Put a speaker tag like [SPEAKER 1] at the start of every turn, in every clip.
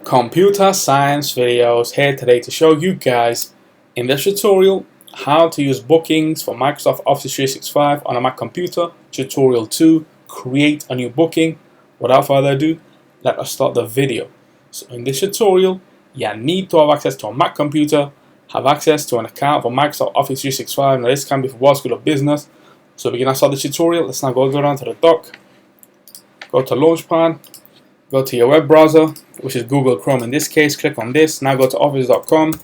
[SPEAKER 1] Computer Science Videos here today to show you guys in this tutorial how to use bookings for Microsoft Office 365 on a Mac computer. Tutorial 2, create a new booking. Without further ado, let us start the video. So in this tutorial, you need to have access to a Mac computer, have access to an account for Microsoft Office 365. Now this can be for work, school or business. So we're going to start the tutorial. Let's now go down to the dock, go to Launchpad, go to your web browser, which is Google Chrome in this case. Click on this. Now go to office.com.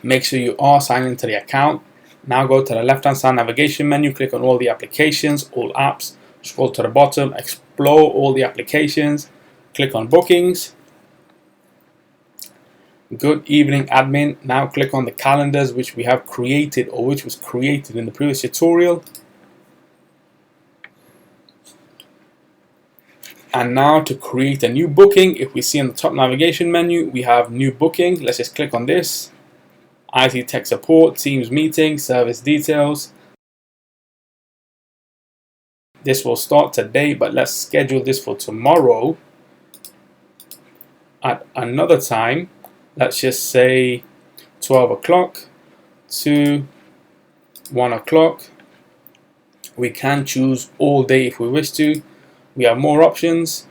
[SPEAKER 1] Make sure you are signed into the account. Now go to the left hand side navigation menu. Click on all the applications, all apps. Scroll to the bottom. Explore all the applications. Click on bookings. Good evening admin. Now click on the calendars which we have created or which was created in the previous tutorial. And now to create a new booking, if we see in the top navigation menu, we have new booking. Let's just click on this. IT tech support, Teams meeting, service details. This will start today, but let's schedule this for tomorrow at another time. Let's just say 12 o'clock to 1 o'clock. We can choose all day if we wish to. We have more options.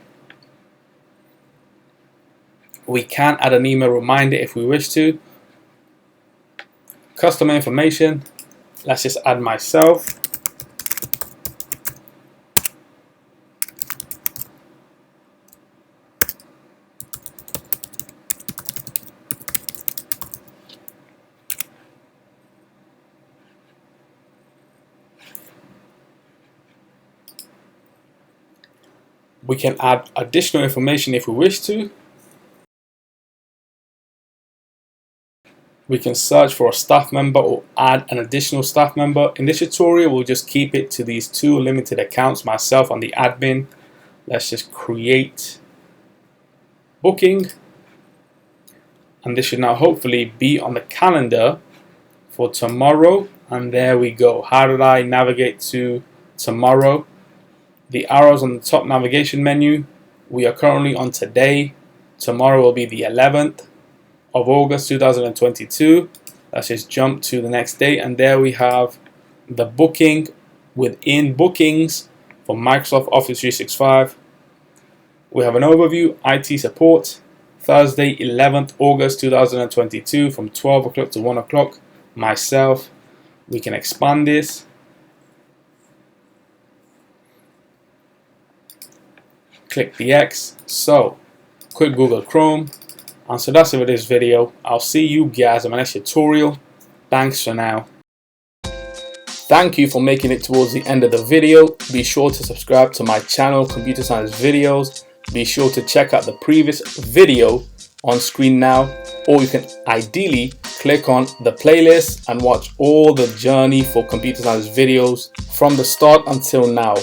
[SPEAKER 1] We can add an email reminder if we wish to. Customer information. Let's just add myself. We can add additional information if we wish to. We can search for a staff member or add an additional staff member. In this tutorial, we'll just keep it to these two limited accounts, myself and the admin. Let's just create booking. And this should now hopefully be on the calendar for tomorrow. And there we go. How did I navigate to tomorrow? The arrows on the top navigation menu, we are currently on today. Tomorrow will be the 11th of August 2022. Let's just jump to the next day, and there we have the booking within bookings for Microsoft Office 365. We have an overview, IT support, Thursday 11th August 2022 from 12 o'clock to 1 o'clock. Myself, we can expand this. Click the X. So quick Google Chrome, and so that's it for this video. I'll see you guys in my next tutorial. Thanks for now. Thank you for making it towards the end of the video. Be sure to subscribe to my channel, Computer Science Videos. Be sure to check out the previous video on screen now, or you can ideally click on the playlist and watch all the journey for Computer Science videos from the start until now.